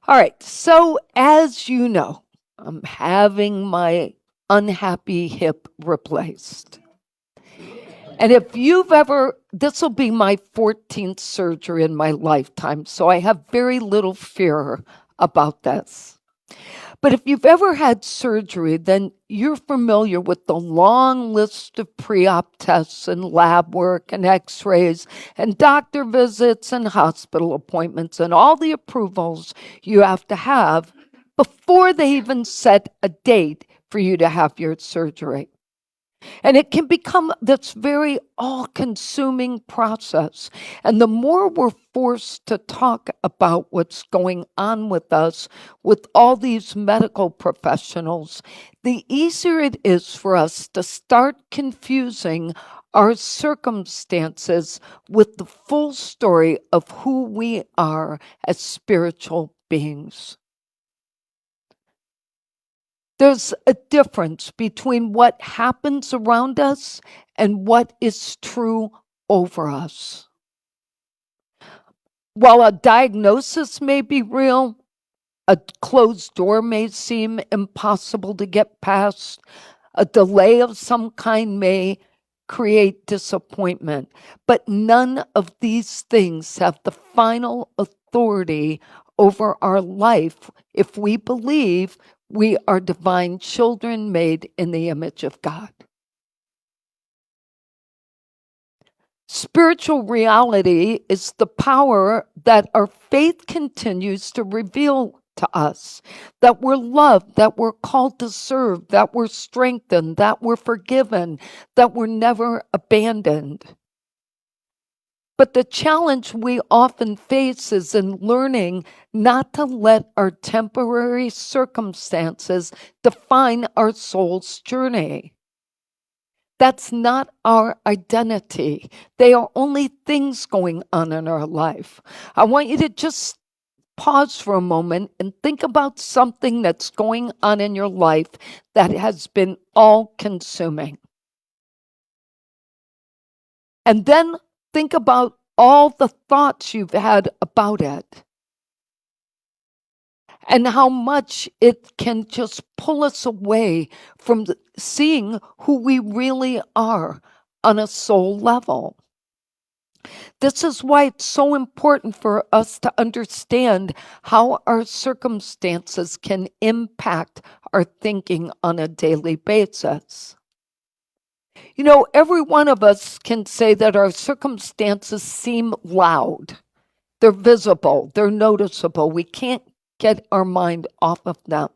All right, so as you know, I'm having my unhappy hip replaced. And if you've ever, this will be my 14th surgery in my lifetime, so I have very little fear about this. But if you've ever had surgery, then you're familiar with the long list of pre-op tests and lab work and x-rays and doctor visits and hospital appointments and all the approvals you have to have before they even set a date for you to have your surgery. And it can become this very all-consuming process. And the more we're forced to talk about what's going on with us with all these medical professionals, the easier it is for us to start confusing our circumstances with the full story of who we are as spiritual beings. There's a difference between what happens around us and what is true over us. While a diagnosis may be real, a closed door may seem impossible to get past, a delay of some kind may create disappointment, but none of these things have the final authority over our life if we believe we are divine children made in the image of God. Spiritual reality is the power that our faith continues to reveal to us, that we're loved, that we're called to serve, that we're strengthened, that we're forgiven, that we're never abandoned. But the challenge we often face is in learning not to let our temporary circumstances define our soul's journey. That's not our identity. They are only things going on in our life. I want you to just pause for a moment and think about something that's going on in your life that has been all-consuming. And then think about all the thoughts you've had about it and how much it can just pull us away from seeing who we really are on a soul level. This is why it's so important for us to understand how our circumstances can impact our thinking on a daily basis. You know, every one of us can say that our circumstances seem loud. They're visible, they're noticeable. We can't get our mind off of them.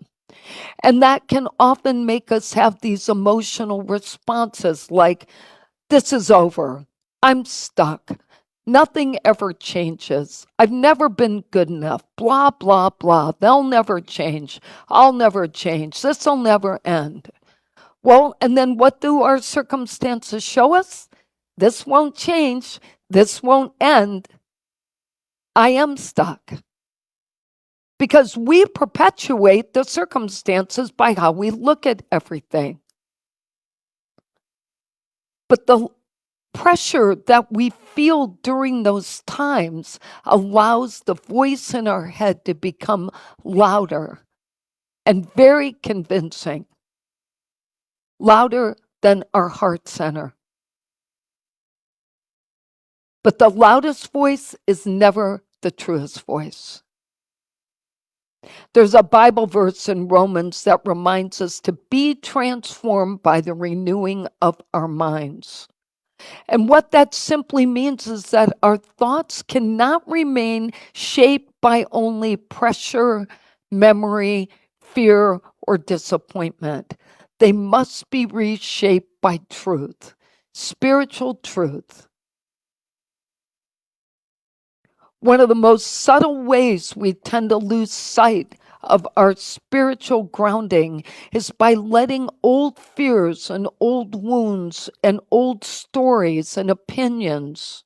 And that can often make us have these emotional responses like, this is over. I'm stuck. Nothing ever changes. I've never been good enough. Blah, blah, blah. They'll never change. I'll never change. This'll never end. Well, and then what do our circumstances show us? This won't change. This won't end. I am stuck. Because we perpetuate the circumstances by how we look at everything. But the pressure that we feel during those times allows the voice in our head to become louder and very convincing, louder than our heart center. But the loudest voice is never the truest voice. There's a Bible verse in Romans that reminds us to be transformed by the renewing of our minds. And what that simply means is that our thoughts cannot remain shaped by only pressure, memory, fear, or disappointment. They must be reshaped by truth, spiritual truth. One of the most subtle ways we tend to lose sight of our spiritual grounding is by letting old fears and old wounds and old stories and opinions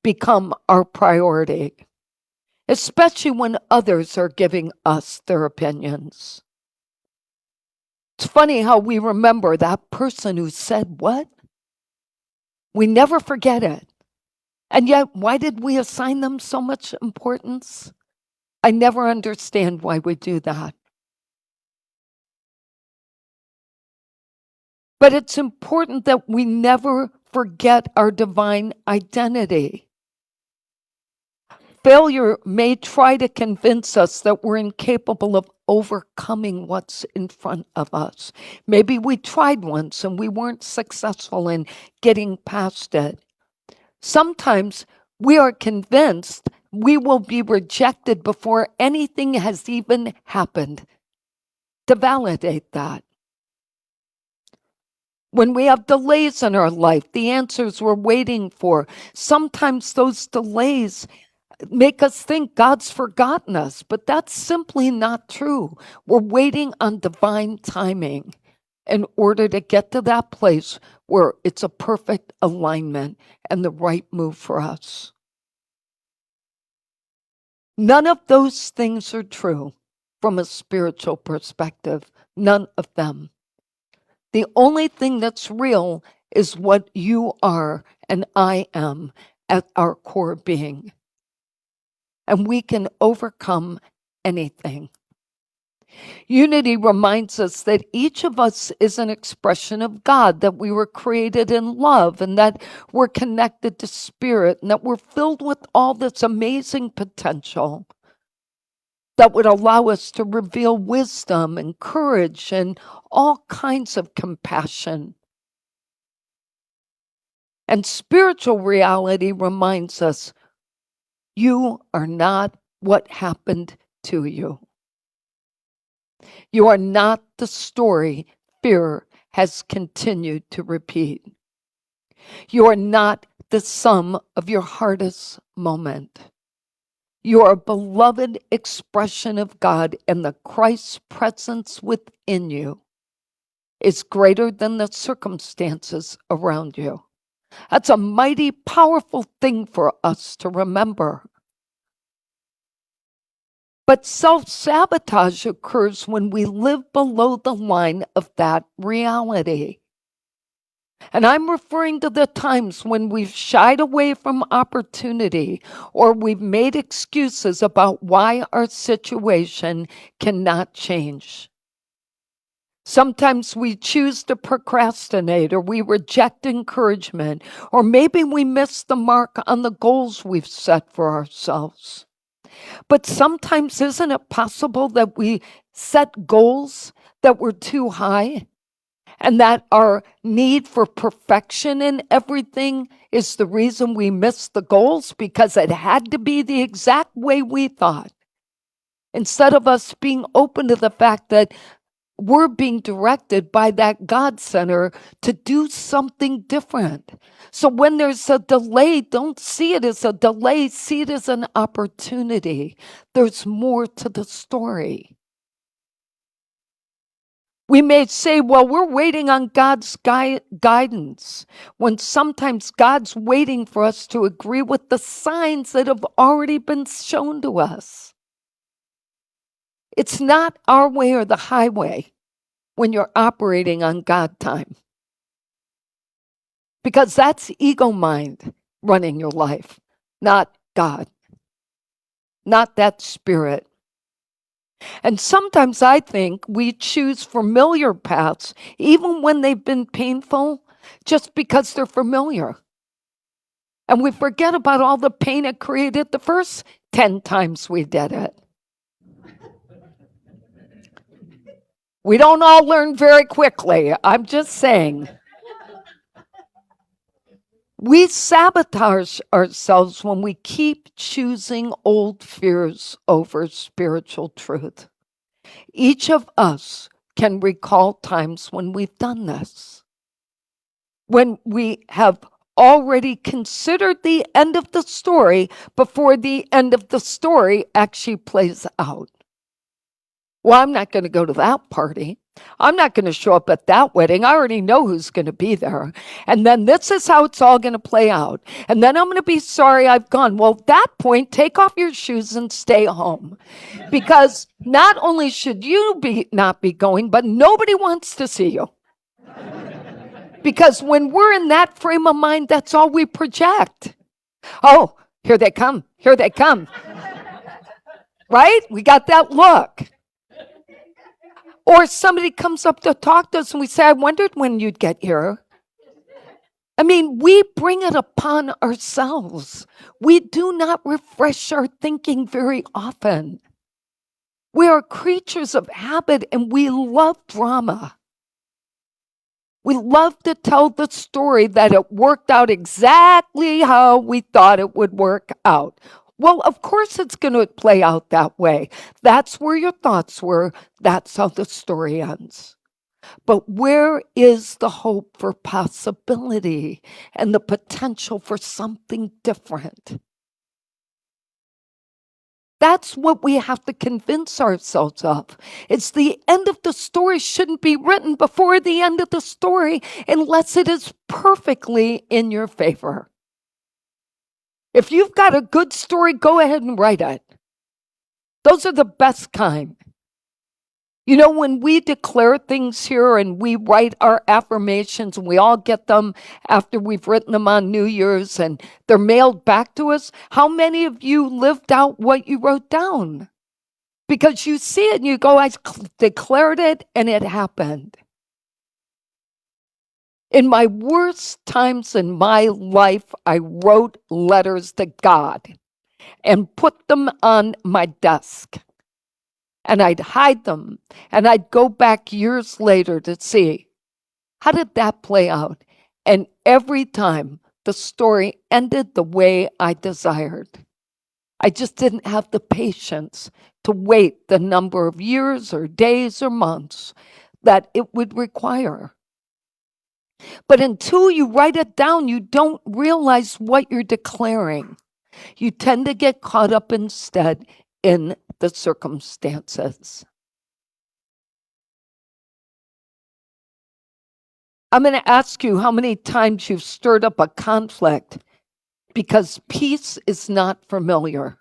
become our priority, especially when others are giving us their opinions. It's funny how we remember that person who said what? We never forget it. And yet, why did we assign them so much importance? I never understand why we do that. But it's important that we never forget our divine identity. Failure may try to convince us that we're incapable of overcoming what's in front of us. Maybe we tried once and we weren't successful in getting past it. Sometimes we are convinced we will be rejected before anything has even happened. To validate that, when we have delays in our life, the answers we're waiting for, sometimes those delays make us think God's forgotten us, but that's simply not true. We're waiting on divine timing in order to get to that place where it's a perfect alignment and the right move for us. None of those things are true from a spiritual perspective. None of them. The only thing that's real is what you are and I am at our core being. And we can overcome anything. Unity reminds us that each of us is an expression of God, that we were created in love, and that we're connected to spirit, and that we're filled with all this amazing potential that would allow us to reveal wisdom and courage and all kinds of compassion. And spiritual reality reminds us, you are not what happened to you. You are not the story fear has continued to repeat. You are not the sum of your hardest moment. You are a beloved expression of God, and the Christ's presence within you is greater than the circumstances around you. That's a mighty powerful thing for us to remember. But self-sabotage occurs when we live below the line of that reality. And I'm referring to the times when we've shied away from opportunity or we've made excuses about why our situation cannot change. Sometimes we choose to procrastinate, or we reject encouragement, or maybe we miss the mark on the goals we've set for ourselves. But sometimes isn't it possible that we set goals that were too high? And that our need for perfection in everything is the reason we missed the goals, because it had to be the exact way we thought. Instead of us being open to the fact that we're being directed by that God center to do something different. So when there's a delay, don't see it as a delay, see it as an opportunity. There's more to the story. We may say, well, we're waiting on God's guidance, when sometimes God's waiting for us to agree with the signs that have already been shown to us. It's not our way or the highway when you're operating on God time, because that's ego mind running your life, not God, not that spirit. And sometimes I think we choose familiar paths, even when they've been painful, just because they're familiar. And we forget about all the pain it created the first 10 times we did it. We don't all learn very quickly. I'm just saying. We sabotage ourselves when we keep choosing old fears over spiritual truth. Each of us can recall times when we've done this, when we have already considered the end of the story before the end of the story actually plays out. Well, I'm not going to go to that party. I'm not going to show up at that wedding. I already know who's going to be there. And then this is how it's all going to play out. And then I'm going to be sorry I've gone. Well, at that point, take off your shoes and stay home. Because not only should you not be going, but nobody wants to see you. Because when we're in that frame of mind, that's all we project. Oh, here they come. Here they come. right? We got that look. Or somebody comes up to talk to us and we say, I wondered when you'd get here. I mean, we bring it upon ourselves. We do not refresh our thinking very often. We are creatures of habit and we love drama. We love to tell the story that it worked out exactly how we thought it would work out. Well, of course it's going to play out that way. That's where your thoughts were. That's how the story ends. But where is the hope for possibility and the potential for something different? That's what we have to convince ourselves of. It's the end of the story shouldn't be written before the end of the story unless it is perfectly in your favor. If you've got a good story, go ahead and write it. Those are the best kind. You know, when we declare things here and we write our affirmations and we all get them after we've written them on New Year's and they're mailed back to us, how many of you lived out what you wrote down? Because you see it and you go, I declared it and it happened. In my worst times in my life, I wrote letters to God and put them on my desk. And I'd hide them, and I'd go back years later to see, how did that play out? And every time the story ended the way I desired. I just didn't have the patience to wait the number of years or days or months that it would require. But until you write it down, you don't realize what you're declaring. You tend to get caught up instead in the circumstances. I'm going to ask you how many times you've stirred up a conflict because peace is not familiar.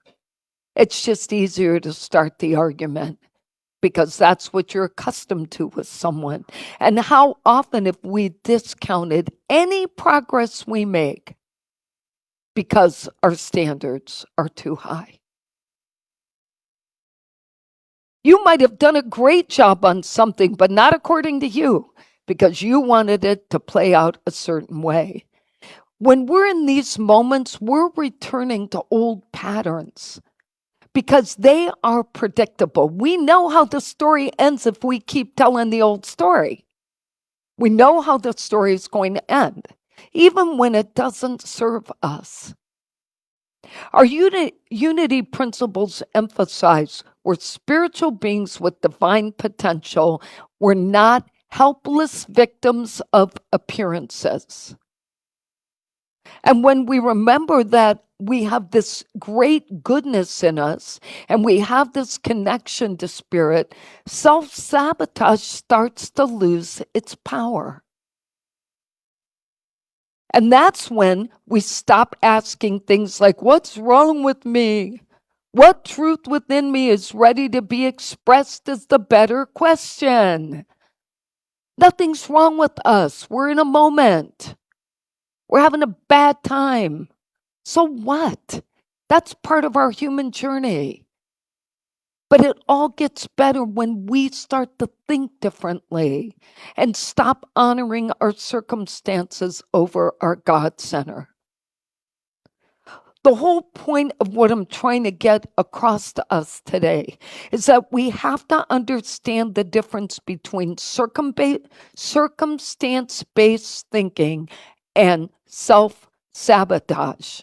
It's just easier to start the argument because that's what you're accustomed to with someone. And how often have we discounted any progress we make because our standards are too high? You might have done a great job on something, but not according to you, because you wanted it to play out a certain way. When we're in these moments, we're returning to old patterns because they are predictable. We know how the story ends if we keep telling the old story. We know how the story is going to end, even when it doesn't serve us. Our unity principles emphasize we're spiritual beings with divine potential. We're not helpless victims of appearances. And when we remember that we have this great goodness in us and we have this connection to spirit, self-sabotage starts to lose its power. And that's when we stop asking things like, what's wrong with me? What truth within me is ready to be expressed is the better question. Nothing's wrong with us. We're in a moment. We're having a bad time. So what? That's part of our human journey. But it all gets better when we start to think differently and stop honoring our circumstances over our God center. The whole point of what I'm trying to get across to us today is that we have to understand the difference between circumstance-based thinking and self-sabotage.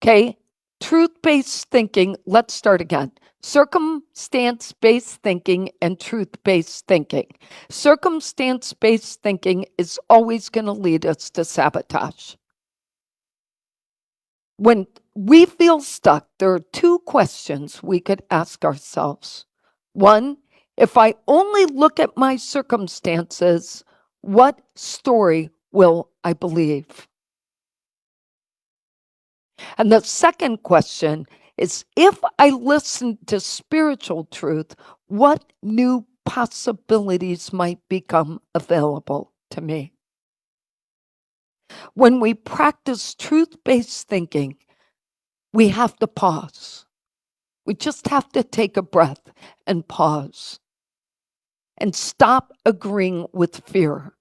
Okay? Truth-based thinking, let's start again. Circumstance-based thinking and truth-based thinking. Circumstance-based thinking is always going to lead us to sabotage. When we feel stuck, there are two questions we could ask ourselves. One, if I only look at my circumstances, what story will I believe? And the second question is, if I listen to spiritual truth, what new possibilities might become available to me? When we practice truth-based thinking, we have to pause. We just have to take a breath and pause and stop agreeing with fear.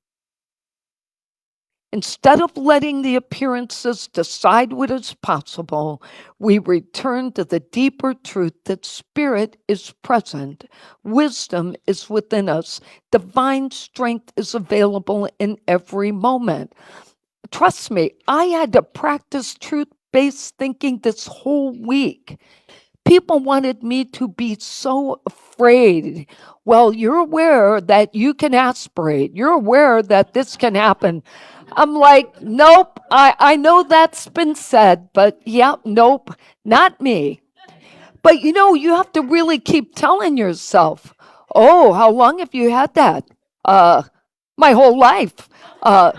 Instead of letting the appearances decide what is possible, we return to the deeper truth that spirit is present, wisdom is within us, divine strength is available in every moment. Trust me, I had to practice truth-based thinking this whole week. People wanted me to be so afraid. Well, you're aware that you can aspirate. You're aware that this can happen. I'm like, nope, I know that's been said, but yeah, nope, not me. But you have to really keep telling yourself, oh, how long have you had that? My whole life. Uh,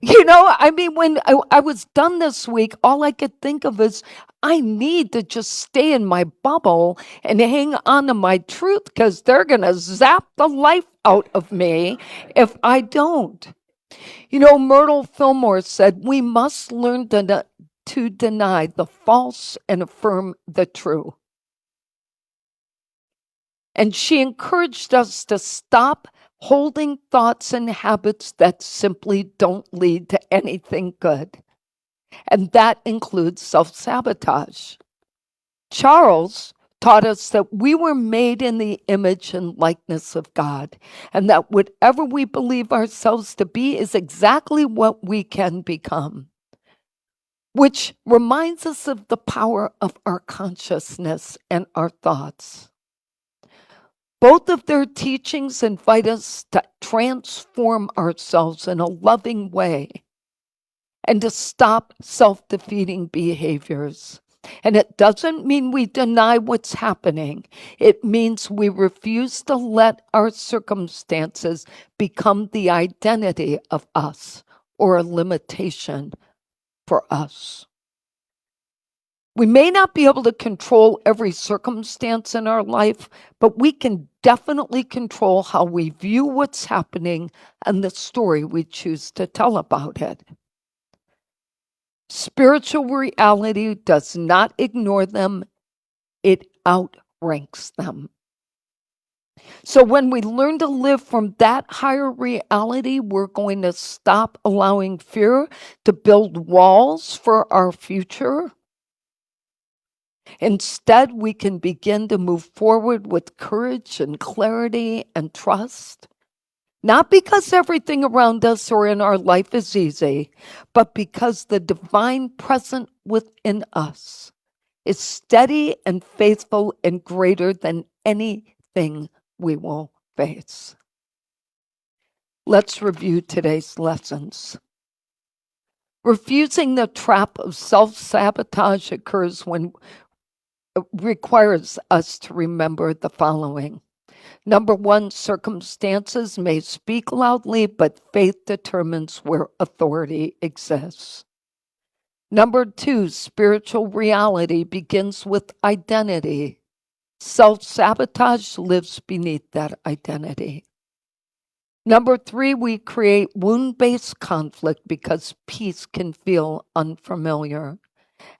I mean, when I was done this week, all I could think of is I need to just stay in my bubble and hang on to my truth because they're going to zap the life out of me if I don't. Myrtle Fillmore said, we must learn to deny the false and affirm the true. And she encouraged us to stop holding thoughts and habits that simply don't lead to anything good. And that includes self-sabotage. Charles taught us that we were made in the image and likeness of God, and that whatever we believe ourselves to be is exactly what we can become, which reminds us of the power of our consciousness and our thoughts. Both of their teachings invite us to transform ourselves in a loving way and to stop self-defeating behaviors. And it doesn't mean we deny what's happening. It means we refuse to let our circumstances become the identity of us or a limitation for us. We may not be able to control every circumstance in our life, but we can definitely control how we view what's happening and the story we choose to tell about it. Spiritual reality does not ignore them, it outranks them. So when we learn to live from that higher reality, we're going to stop allowing fear to build walls for our future. Instead, we can begin to move forward with courage and clarity and trust. Not because everything around us or in our life is easy, but because the divine present within us is steady and faithful and greater than anything we will face. Let's review today's lessons. Refusing the trap of self-sabotage requires us to remember the following. Number one, circumstances may speak loudly, but faith determines where authority exists. Number two, spiritual reality begins with identity. Self-sabotage lives beneath that identity. Number three, we create wound-based conflict because peace can feel unfamiliar.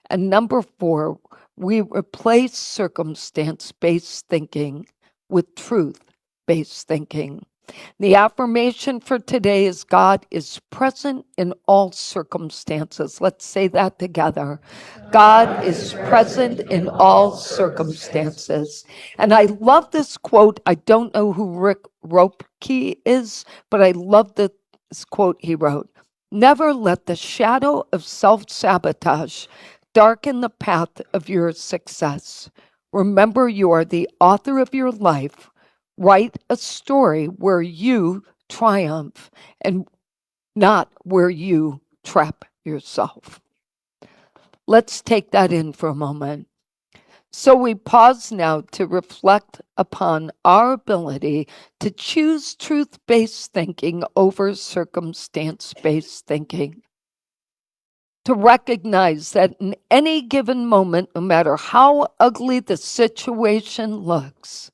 And number four, we replace circumstance-based thinking with truth-based thinking. The affirmation for today is God is present in all circumstances. Let's say that together. God is present in all circumstances. And I love this quote. I don't know who Rick Ropke is, but I love this quote he wrote. Never let the shadow of self-sabotage darken the path of your success. Remember, you are the author of your life. Write a story where you triumph and not where you trap yourself. Let's take that in for a moment. So we pause now to reflect upon our ability to choose truth-based thinking over circumstance-based thinking. To recognize that in any given moment, no matter how ugly the situation looks,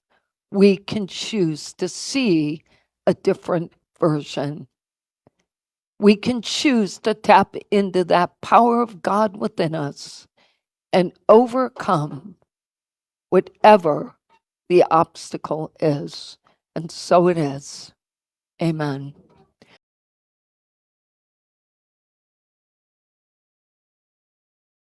we can choose to see a different version. We can choose to tap into that power of God within us and overcome whatever the obstacle is. And so it is. Amen.